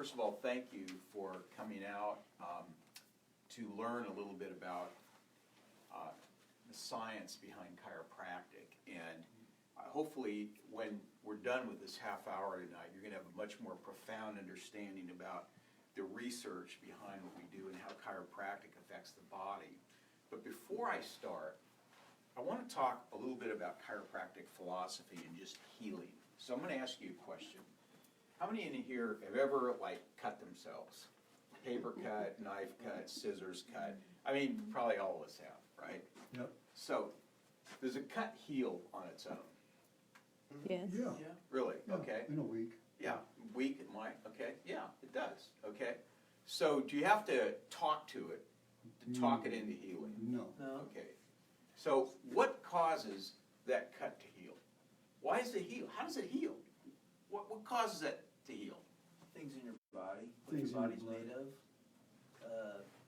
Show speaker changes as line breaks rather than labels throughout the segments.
first of all, thank you for coming out to learn a little bit about the science behind chiropractic. And hopefully, when we're done with this half hour tonight, you're going to have a much more profound understanding about the research behind what we do and how chiropractic affects the body. But before I start, I want to talk a little bit about chiropractic philosophy and just healing. So I'm going to ask you a question. How many in here have ever, cut themselves? Paper cut, knife cut, scissors cut. I mean, probably all of us have, right?
Yep.
So, does a cut heal on its own?
Yes.
Yeah.
Really?
Yeah,
Okay.
in a week.
Yeah, weak it might, okay, yeah, it does, okay. So do you have to talk to it, to talk it into healing?
No.
Okay. So what causes that cut to heal? Why does it heal? How does it heal? What causes it to heal?
Things in your body, what
Things in
your
your
body's
blood.
made of.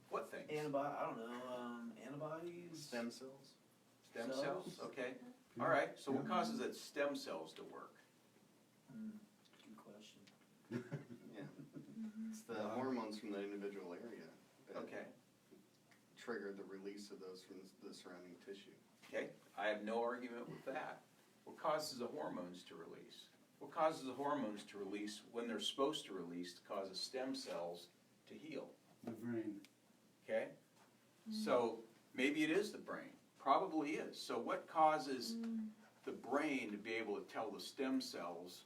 What things?
I don't know, antibodies.
Stem cells?
Stem
cells.
cells, okay. All right, so what
Yeah.
causes that stem cells to work?
Good question.
Yeah. It's the hormones from the individual area that
Okay,
trigger the release of those from the surrounding tissue.
okay, I have no argument with that. What causes the hormones to release? What causes the hormones to release when they're supposed to release to cause the stem cells to heal?
The brain.
Okay? So maybe it is the brain. Probably is. So what causes the brain to be able to tell the stem cells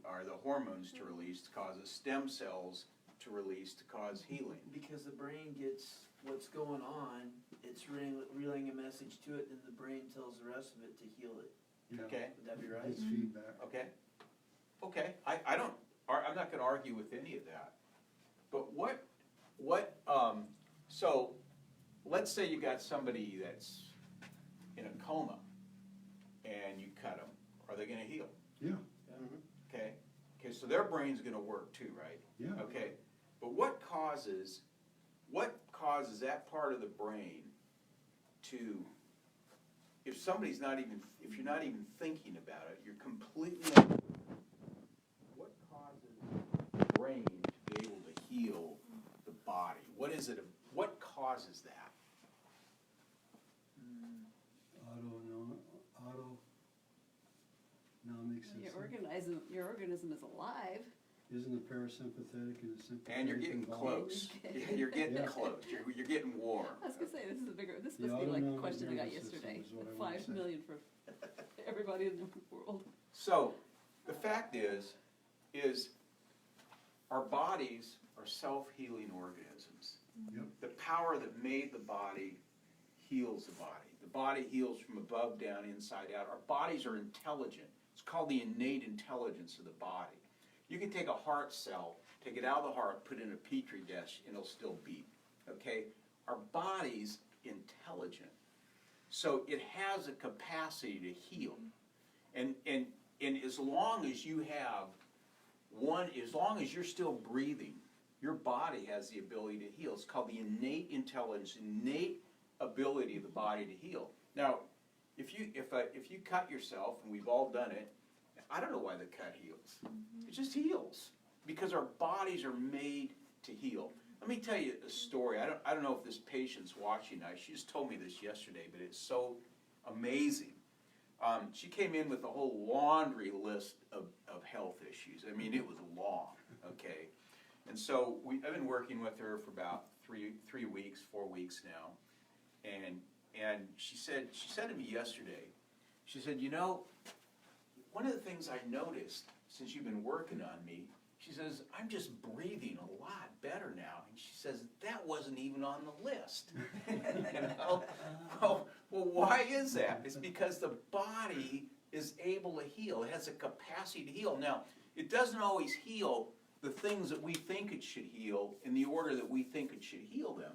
or the hormones to release to cause the stem cells to release to cause healing?
Because the brain gets what's going on, it's relaying a message to it, and the brain tells the rest of it to heal it.
Yeah.
Okay?
Would that be right?
It's feedback.
Okay? Okay. I'm not gonna argue with any of that. But so let's say you got somebody that's in a coma and you cut them. Are they gonna heal?
Yeah.
Okay? Okay, so their brain's gonna work too, right?
Yeah.
Okay, but what causes that part of the brain to, if you're not even thinking about it, you're completely, what causes the brain to be able to heal the body? What is it, what causes that?
Autonomic system.
Your organism is alive.
Isn't the parasympathetic and the sympathetic
And you're getting
involved?
close. You're getting
Yeah.
close. You're getting warm.
I was gonna say, this
The
must be like a
autonomic
question I got
nervous system
yesterday.
is what I wanna
5
say.
million for everybody in the world.
So, the fact is our bodies are self-healing organisms.
Yep.
The power that made the body heals the body. The body heals from above down, inside out. Our bodies are intelligent. It's called the innate intelligence of the body. You can take a heart cell, take it out of the heart, put it in a petri dish, and it'll still beat. Okay? Our body's intelligent. So it has a capacity to heal. And as long as you have as long as you're still breathing, your body has the ability to heal. It's called the innate intelligence, innate ability of the body to heal. Now, if you cut yourself, and we've all done it, I don't know why the cut heals. It just heals because our bodies are made to heal. Let me tell you a story. I don't know if this patient's watching now. She just told me this yesterday, but it's so amazing. She came in with a whole laundry list of health issues. I mean, it was long, okay? And so I've been working with her for about 4 weeks now. And she said to me yesterday, she said, you know, one of the things I noticed since you've been working on me, she says, I'm just breathing a lot better now. And she says, that wasn't even on the list. You know? Well, why is that? It's because the body is able to heal. It has a capacity to heal. Now, it doesn't always heal the things that we think it should heal in the order that we think it should heal them.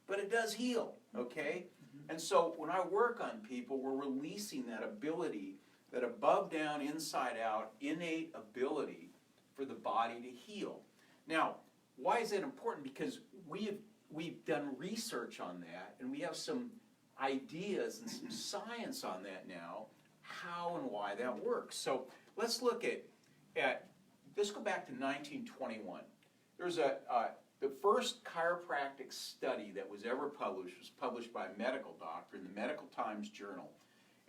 But it does heal, okay? And so when I work on people, we're releasing that ability, that above, down, inside out, innate ability for the body to heal. Now, why is that important? Because we've done research on that, and we have some ideas and some science on that now, how and why that works. So let's look at let's go back to 1921. There's the first chiropractic study that was ever published was published by a medical doctor in the Medical Times Journal.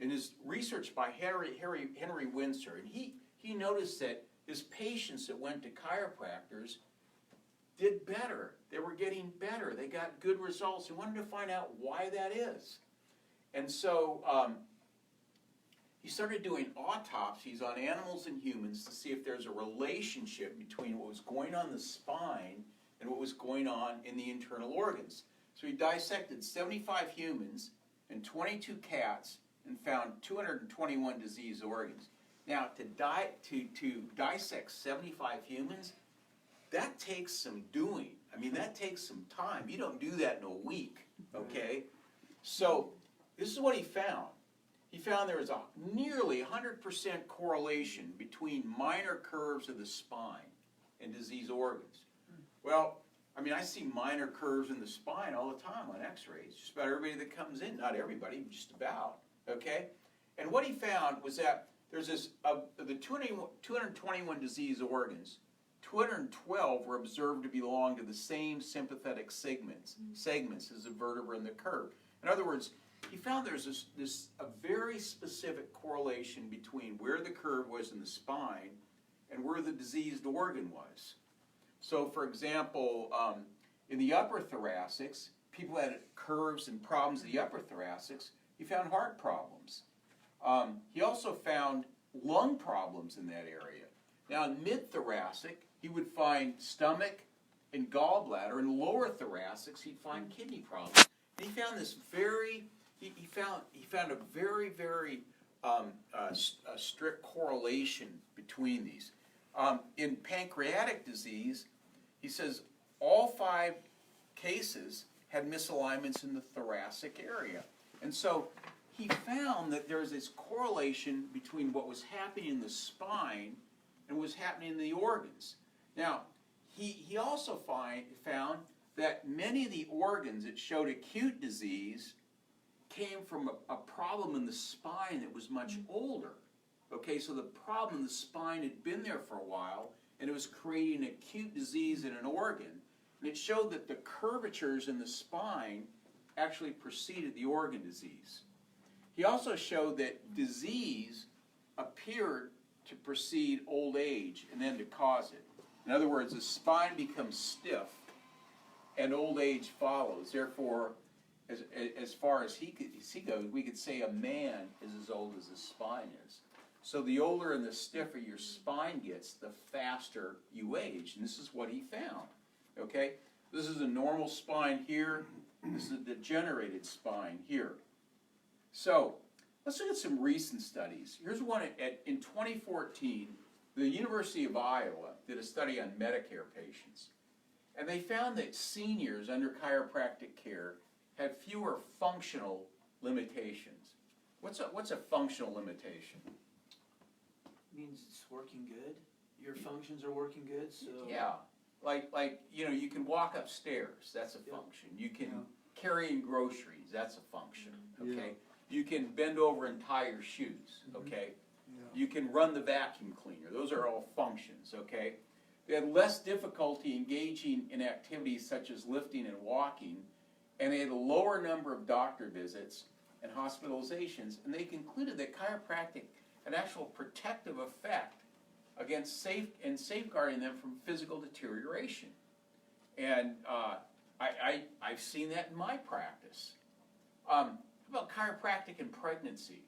And is research by Henry Windsor. And he noticed that his patients that went to chiropractors did better. They were getting better. They got good results. He wanted to find out why that is. And so he started doing autopsies on animals and humans to see if there's a relationship between what was going on in the spine and what was going on in the internal organs. So he dissected 75 humans and 22 cats and found 221 diseased organs. Now, to dissect 75 humans, that takes some doing. I mean, that takes some time. You don't do that in a week, okay? So this is what he found. He found there was a nearly 100% correlation between minor curves of the spine and diseased organs. Well, I mean, I see minor curves in the spine all the time on x-rays. Just about everybody that comes in, not everybody, just about, okay? And what he found was that there's this, the 221 diseased organs, 212 were observed to belong to the same sympathetic segments as the vertebra and the curve. In other words, he found there's a very specific correlation between where the curve was in the spine and where the diseased organ was. So, for example, in the upper thoracics, people had curves and problems in the upper thoracics. He found heart problems. He also found lung problems in that area. Now, in mid-thoracic, he would find stomach and gallbladder. In lower thoracics, he'd find kidney problems. And he found this he found a very, very strict correlation between these. In pancreatic disease, he says all 5 cases had misalignments in the thoracic area. And so he found that there's this correlation between what was happening in the spine and what was happening in the organs. Now, he also found that many of the organs that showed acute disease came from a problem in the spine that was much older. Okay, so the problem in the spine had been there for a while, and it was creating acute disease in an organ. And it showed that the curvatures in the spine actually preceded the organ disease. He also showed that disease appeared to precede old age and then to cause it. In other words, the spine becomes stiff and old age follows. Therefore, as far as he goes, we could say a man is as old as his spine is. So the older and the stiffer your spine gets, the faster you age. And this is what he found. Okay? This is a normal spine here. This is a degenerated spine here. So let's look at some recent studies. Here's one in 2014. The University of Iowa did a study on Medicare patients. And they found that seniors under chiropractic care had fewer functional limitations. What's a functional limitation?
Means it's working good. Your functions are working good, so
Yeah, like you can walk upstairs. That's a function. You can carry in groceries. That's a function. Okay. You can bend over and tie your shoes. Okay. You can run the vacuum cleaner. Those are all functions. Okay. They had less difficulty engaging in activities such as lifting and walking, and they had a lower number of doctor visits and hospitalizations, and they concluded that chiropractic had actual protective effect against safeguarding them from physical deterioration. And I've seen that in my practice. How about chiropractic and pregnancy?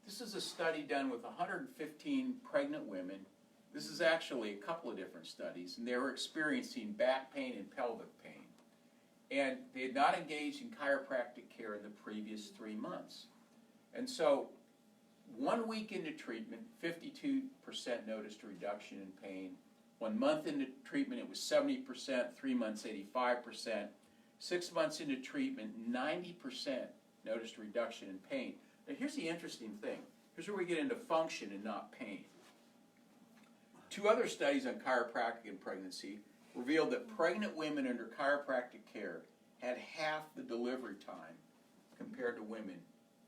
This is a study done with 115 pregnant women. This is actually a couple of different studies, and they were experiencing back pain and pelvic pain. And they had not engaged in chiropractic care in the previous 3 months. And so 1 week into treatment, 52% noticed a reduction in pain. 1 month into treatment, it was 70%. 3 months, 85%. 6 months into treatment, 90% noticed a reduction in pain. Now here's the interesting thing. Here's where we get into function and not pain. 2 other studies on chiropractic and pregnancy revealed that pregnant women under chiropractic care had half the delivery time compared to women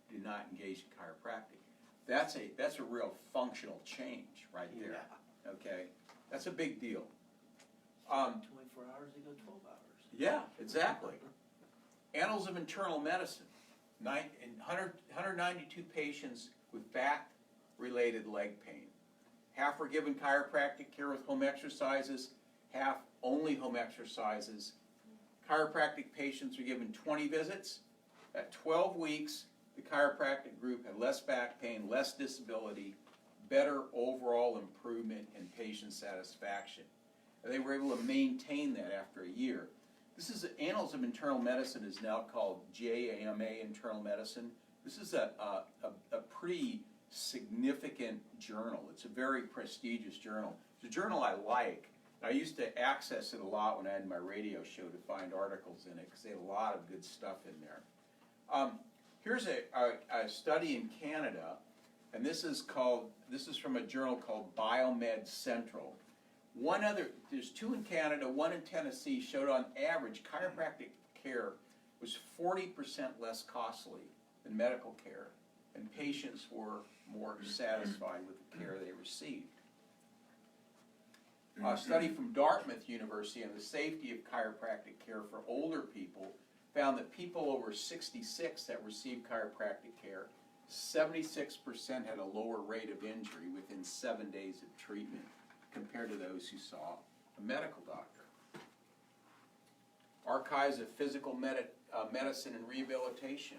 who do not engage in chiropractic. That's a real functional change right there. Okay, That's a big deal.
24 hours, they go 12 hours.
Yeah, exactly. Annals of Internal Medicine, 192 patients with back-related leg pain. Half were given chiropractic care with home exercises, half only home exercises. Chiropractic patients were given 20 visits. At 12 weeks, the chiropractic group had less back pain, less disability, better overall improvement in patient satisfaction. And they were able to maintain that after a year. This is Annals of Internal Medicine is now called JAMA Internal Medicine. This is a pretty significant journal. It's a very prestigious journal. It's a journal I like. I used to access it a lot when I had my radio show to find articles in it because they had a lot of good stuff in there. Here's a study in Canada, and this is from a journal called Biomed Central. There's 2 in Canada, 1 in Tennessee, showed on average chiropractic care was 40% less costly than medical care, and patients were more satisfied with the care they received. A study from Dartmouth University on the safety of chiropractic care for older people found that people over 66 that received chiropractic care, 76% had a lower rate of injury within 7 days of treatment compared to those who saw a medical doctor. Archives of Physical Medicine and Rehabilitation.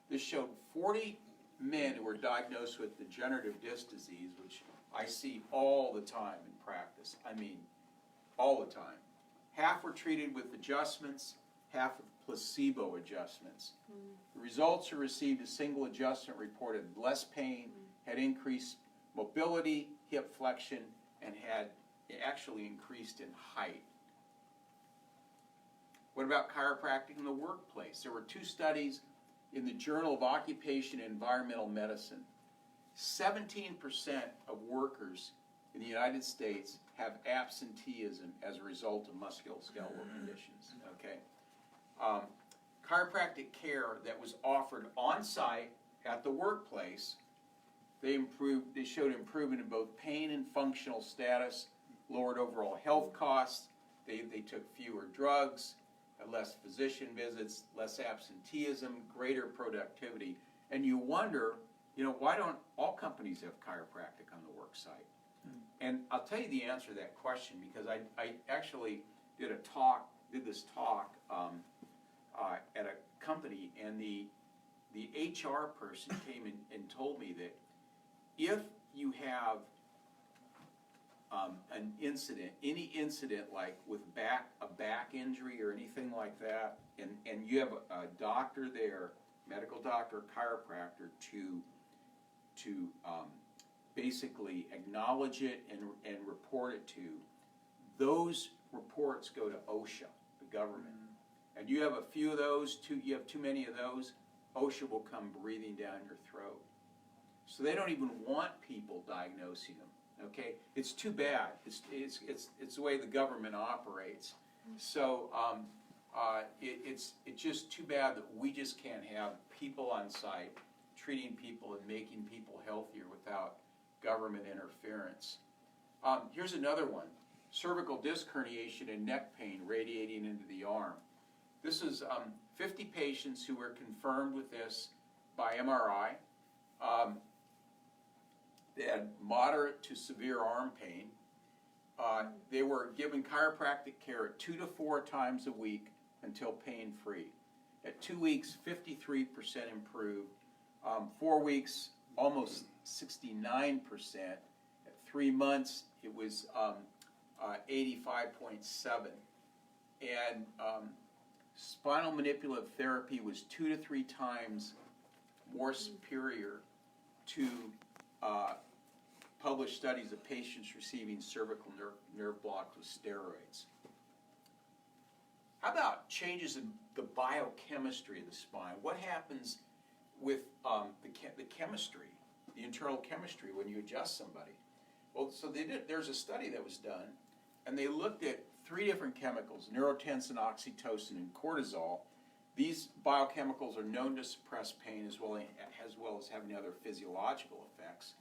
This showed 40 men who were diagnosed with degenerative disc disease, which I see all the time in practice. I mean, all the time. Half were treated with adjustments, half with placebo adjustments. The results who received a single adjustment reported less pain, had increased mobility, hip flexion, and had actually increased in height. What about chiropractic in the workplace? There were 2 studies in the Journal of Occupation and Environmental Medicine. 17% of workers in the United States have absenteeism as a result of musculoskeletal conditions. Okay, chiropractic care that was offered on site at the workplace, they showed improvement in both pain and functional status, lowered overall health costs. They took fewer drugs, had less physician visits, less absenteeism, greater productivity. And you wonder, why don't all companies have chiropractic on the work site? And I'll tell you the answer to that question because I actually did this talk at a company, and the HR person came in and told me that if you have an incident, any incident like with a back injury or anything like that, and you have a doctor there, medical doctor, chiropractor, to basically acknowledge it and report it to, those reports go to OSHA, the government. And you have a few of those, you have too many of those, OSHA will come breathing down your throat. So they don't even want people diagnosing them. Okay, it's too bad. It's the way the government operates. So it's just too bad that we just can't have people on site treating people and making people healthier without government interference. Here's another one: cervical disc herniation and neck pain radiating into the arm. This is 50 patients who were confirmed with this by MRI. They had moderate to severe arm pain. They were given chiropractic care 2 to 4 times a week until pain-free. At 2 weeks, 53% improved. 4 weeks, almost 69%. At 3 months, it was 85.7%. And spinal manipulative therapy was 2 to 3 times more superior to published studies of patients receiving cervical nerve block with steroids. How about changes in the biochemistry of the spine? What happens with the chemistry, the internal chemistry, when you adjust somebody? Well, so there's a study that was done, and they looked at 3 different chemicals: neurotensin, oxytocin, and cortisol. These biochemicals are known to suppress pain as well as having other physiological effects.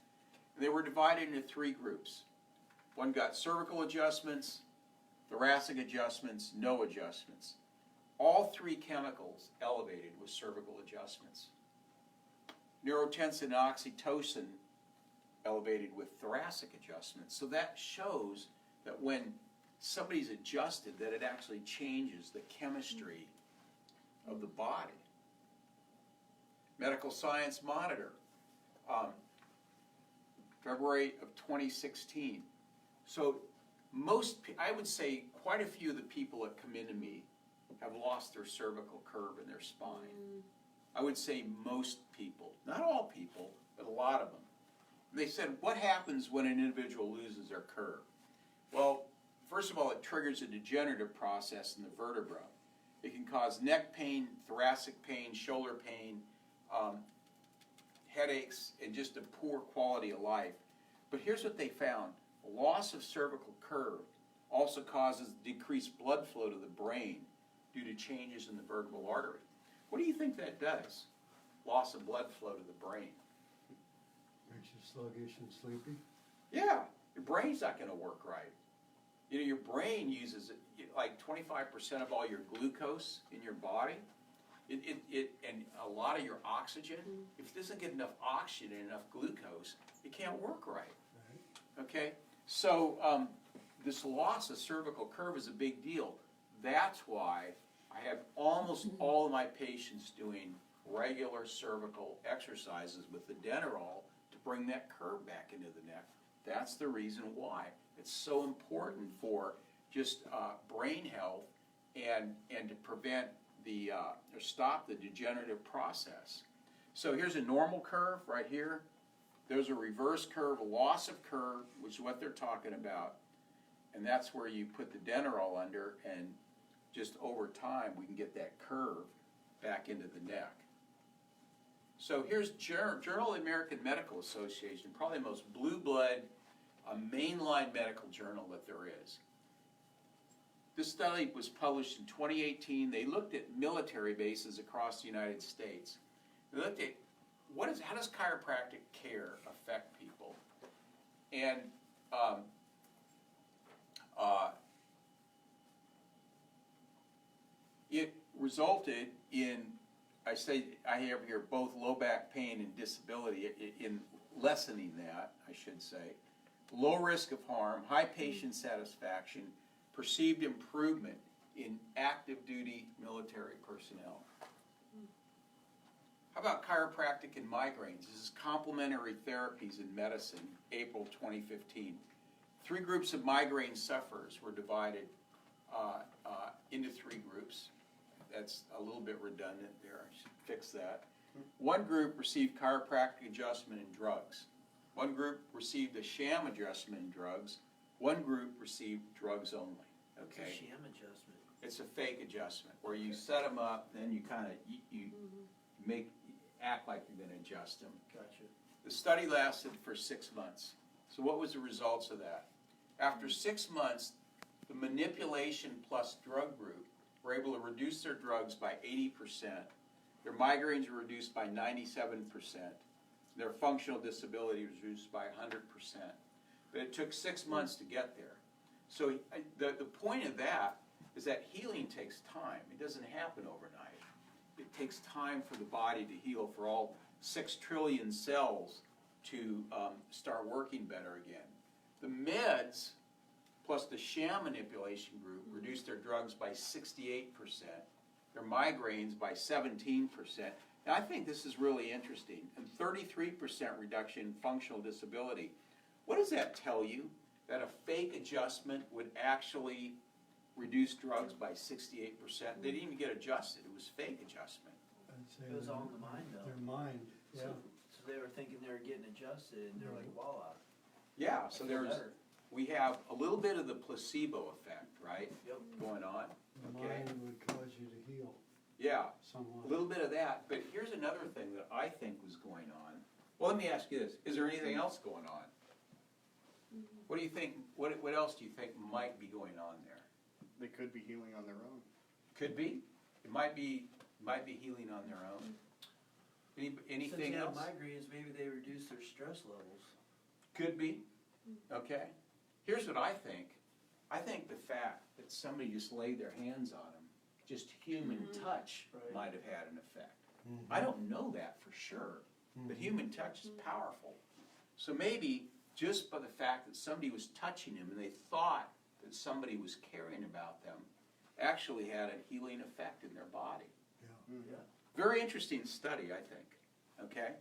They were divided into 3 groups. One got cervical adjustments, thoracic adjustments, no adjustments. All three chemicals elevated with cervical adjustments. Neurotensin and oxytocin elevated with thoracic adjustments. So that shows that when somebody's adjusted, that it actually changes the chemistry of the body. Medical Science Monitor, February of 2016. So I would say quite a few of the people that come into me have lost their cervical curve in their spine. I would say most people, not all people, but a lot of them. They said, what happens when an individual loses their curve? Well, first of all, it triggers a degenerative process in the vertebra. It can cause neck pain, thoracic pain, shoulder pain, headaches, and just a poor quality of life. But here's what they found. Loss of cervical curve also causes decreased blood flow to the brain due to changes in the vertebral artery. What do you think that does? Loss of blood flow to the brain.
Makes you sluggish and sleepy.
Yeah, your brain's not going to work right. You know, your brain uses like 25% of all your glucose in your body. And a lot of your oxygen. If it doesn't get enough oxygen and enough glucose, it can't work right. Okay? So this loss of cervical curve is a big deal. That's why I have almost all of my patients doing regular cervical exercises with the Denerol to bring that curve back into the neck. That's the reason why. It's so important for just brain health and to prevent or stop the degenerative process. So here's a normal curve right here. There's a reverse curve, a loss of curve, which is what they're talking about. And that's where you put the Denerol under, and just over time we can get that curve back into the neck. So here's Journal of the American Medical Association, probably the most blue blood, mainline medical journal that there is. This study was published in 2018. They looked at military bases across the United States. They looked at how does chiropractic care affect people? And it resulted in, I have here both low back pain and disability, in lessening that, I should say. Low risk of harm, high patient satisfaction, perceived improvement in active duty military personnel. How about chiropractic and migraines? This is complementary therapies in medicine, April 2015. 3 groups of migraine sufferers were divided into 3 groups. That's a little bit redundant there. I should fix that. One group received chiropractic adjustment and drugs. One group received a sham adjustment and drugs. One group received drugs only. Okay.
It's a sham adjustment.
It's a fake adjustment where you set them up, then you kind of act like you're going to adjust them.
Gotcha.
The study lasted for 6 months. So what was the results of that? After 6 months, the manipulation plus drug group were able to reduce their drugs by 80%. Their migraines were reduced by 97%. Their functional disability was reduced by 100%. But it took 6 months to get there. So the point of that is that healing takes time. It doesn't happen overnight. It takes time for the body to heal, for all 6 trillion cells to start working better again. The meds plus the sham manipulation group reduced their drugs by 68%, their migraines by 17%. Now I think this is really interesting, and 33% reduction in functional disability. What does that tell you? That a fake adjustment would actually reduce drugs by 68%. They didn't even get adjusted. It was fake adjustment.
I'd say
It was all in the mind, though.
their mind, yeah.
So they were thinking they were getting adjusted, and they're like, voila.
Yeah,
I
so
feel better.
we have a little bit of the placebo effect, right,
Yep.
going on.
The
Okay.
mind would cause you to heal
Yeah,
somewhat.
a little bit of that. But here's another thing that I think was going on. Well, let me ask you this. Is there anything else going on? What do you think, what else do you think might be going on there?
They could be healing on their own.
Could be. It might be healing on their own. Anything
Since you have
else?
migraines, maybe they reduce their stress levels.
Could be. Okay. Here's what I think. I think the fact that somebody just laid their hands on them, just human touch
Right.
might have had an effect.
Mhm.
I don't know that for sure, but human touch is powerful. So maybe just by the fact that somebody was touching him and they thought that somebody was caring about them, actually had a healing effect in their body.
Yeah.
Yeah.
Very interesting study, I think, okay?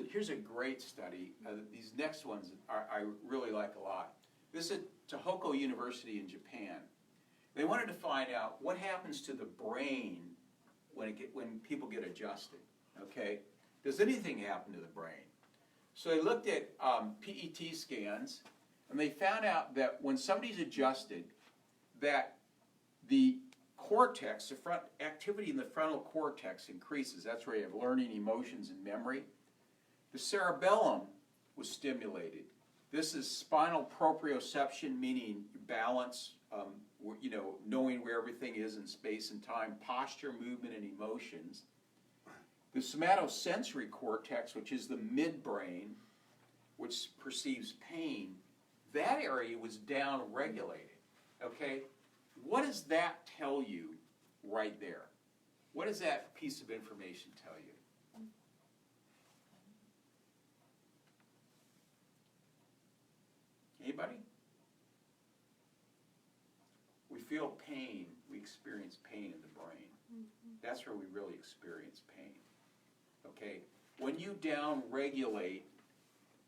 Here's a great study. These next ones I really like a lot. This is at Tohoku University in Japan. They wanted to find out what happens to the brain when people get adjusted, okay? Does anything happen to the brain? So they looked at PET scans, and they found out that when somebody's adjusted, that the cortex, the front activity in the frontal cortex increases. That's where you have learning, emotions, and memory. The cerebellum was stimulated. This is spinal proprioception, meaning balance, knowing where everything is in space and time, posture, movement, and emotions. The somatosensory cortex, which is the midbrain, which perceives pain, that area was down-regulated, okay? What does that tell you right there? What does that piece of information tell you? Anybody? We feel pain, we experience pain in the brain. That's where we really experience pain, okay? When you down-regulate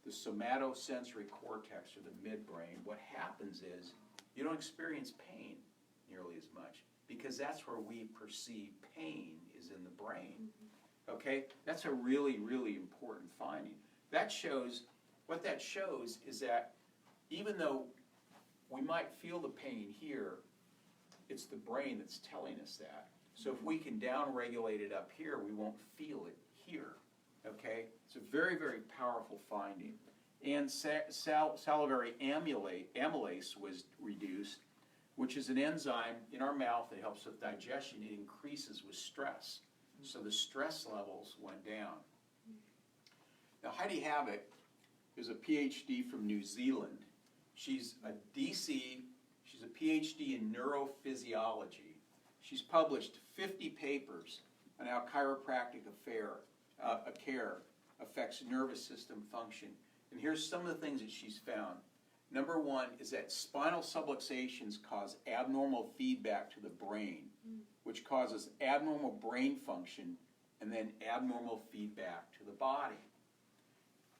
the somatosensory cortex or the midbrain, what happens is you don't experience pain nearly as much because that's where we perceive pain is in the brain, okay? That's a really, really important finding. What that shows is that even though we might feel the pain here, it's the brain that's telling us that. So if we can down-regulate it up here, we won't feel it here, okay? It's a very, very powerful finding. And salivary amylase was reduced, which is an enzyme in our mouth that helps with digestion. It increases with stress. So the stress levels went down. Now Heidi Havoc is a PhD from New Zealand. She's a DC, she's a PhD in neurophysiology. She's published 50 papers on how chiropractic care affects nervous system function. And here's some of the things that she's found. Number one is that spinal subluxations cause abnormal feedback to the brain, which causes abnormal brain function and then abnormal feedback to the body.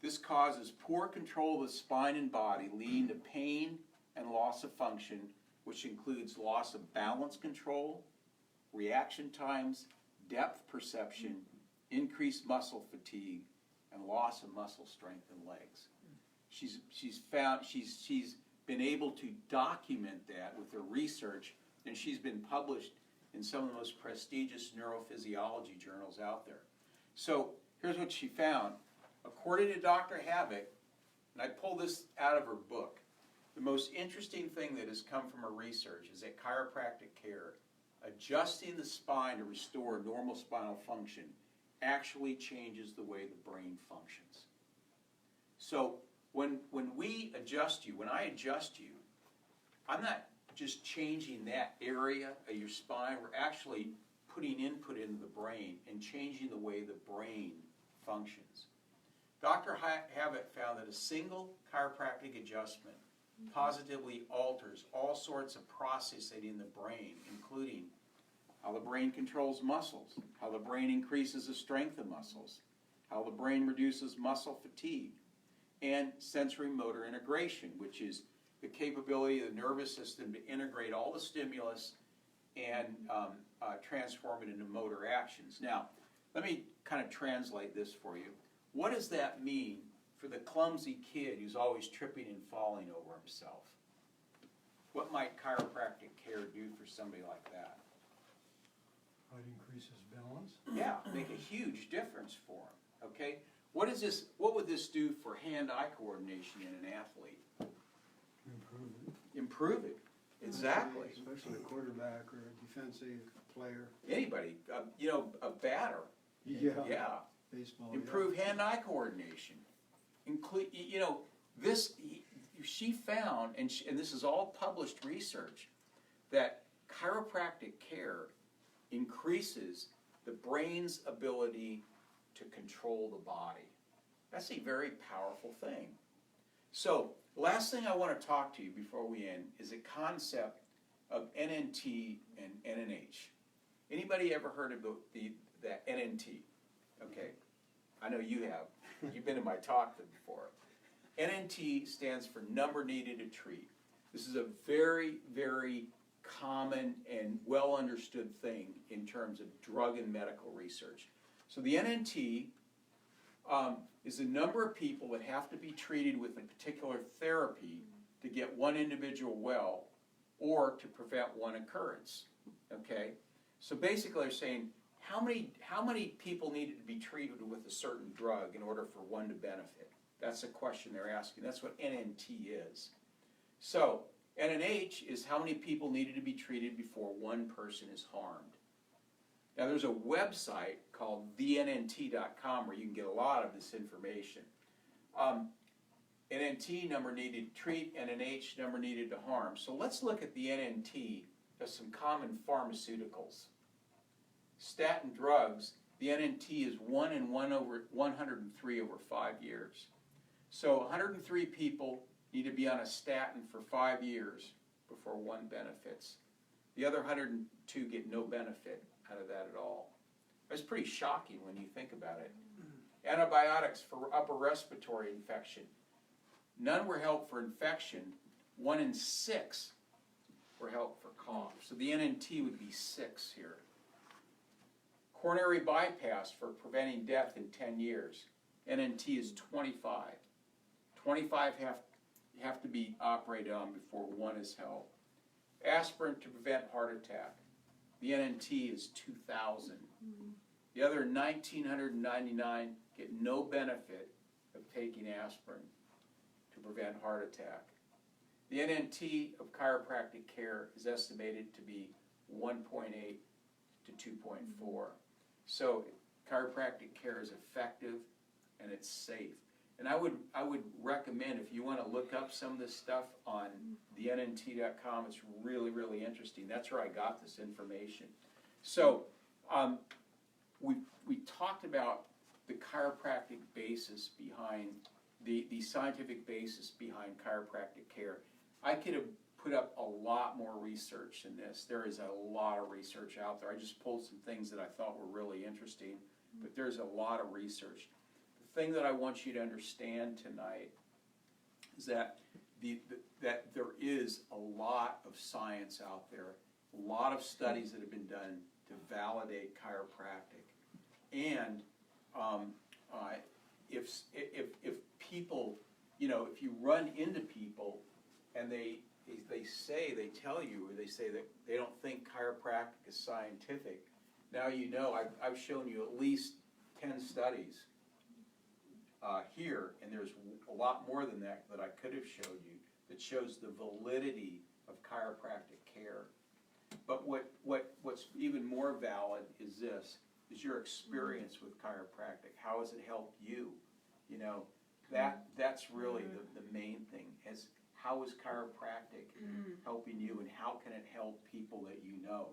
This causes poor control of the spine and body, leading to pain and loss of function, which includes loss of balance control, reaction times, depth perception, increased muscle fatigue, and loss of muscle strength in legs. She's been able to document that with her research, and she's been published in some of the most prestigious neurophysiology journals out there. So here's what she found. According to Dr. Havoc, and I pulled this out of her book, the most interesting thing that has come from her research is that chiropractic care, adjusting the spine to restore normal spinal function, actually changes the way the brain functions. So when we adjust you, when I adjust you, I'm not just changing that area of your spine, we're actually putting input into the brain and changing the way the brain functions. Dr. Havoc found that a single chiropractic adjustment positively alters all sorts of processing in the brain, including how the brain controls muscles, how the brain increases the strength of muscles, how the brain reduces muscle fatigue, and sensory motor integration, which is the capability of the nervous system to integrate all the stimulus and transform it into motor actions. Now, let me kind of translate this for you. What does that mean for the clumsy kid who's always tripping and falling over himself? What might chiropractic care do for somebody like that?
Might increase his balance.
Yeah, make a huge difference for him, okay? What would this do for hand-eye coordination in an athlete?
Improve it.
Improve it, exactly.
Especially a quarterback or a defensive player.
Anybody, a batter,
Yeah.
yeah.
Baseball.
Improve hand-eye coordination. she found, and this is all published research, that chiropractic care increases the brain's ability to control the body. That's a very powerful thing. So, last thing I want to talk to you before we end is a concept of NNT and NNH. Anybody ever heard of the NNT? Okay, I know you have. You've been in my talk before. NNT stands for number needed to treat. This is a very, very common and well understood thing in terms of drug and medical research. So the NNT is the number of people that have to be treated with a particular therapy to get one individual well or to prevent one occurrence. Okay? So basically they're saying how many people needed to be treated with a certain drug in order for one to benefit? That's the question they're asking. That's what NNT is. So NNH is how many people needed to be treated before one person is harmed. Now there's a website called thennt.com where you can get a lot of this information. NNT, number needed to treat, NNH, number needed to harm. So let's look at the NNT as some common pharmaceuticals. Statin drugs, the NNT is 1 in 103 over 5 years. So 103 people need to be on a statin for 5 years before one benefits. The other 102 get no benefit out of that at all. That's pretty shocking when you think about it. Antibiotics for upper respiratory infection. None were helped for infection. 1 in 6 were helped for cough. So the NNT would be 6 here. Coronary bypass for preventing death in 10 years. NNT is 25. 25 have to be operated on before 1 is held. Aspirin to prevent heart attack. The NNT is 2,000. The other 1,999 get no benefit of taking aspirin to prevent heart attack. The NNT of chiropractic care is estimated to be 1.8 to 2.4. So chiropractic care is effective and it's safe. And I would recommend, if you want to look up some of this stuff on thennt.com, it's really, really interesting. That's where I got this information. So we talked about the chiropractic basis behind, the scientific basis behind chiropractic care. I could have put up a lot more research than this. There is a lot of research out there. I just pulled some things that I thought were really interesting, but there's a lot of research. The thing that I want you to understand tonight is that that there is a lot of science out there, a lot of studies that have been done to validate chiropractic. And if people, if you run into people and they tell you, or they say that they don't think chiropractic is scientific, now I've shown you at least 10 studies here, and there's a lot more than that I could have showed you that shows the validity of chiropractic care. But what's even more valid is your experience with chiropractic. How has it helped you? That's really the main thing. How is chiropractic helping you, and how can it help people that you know?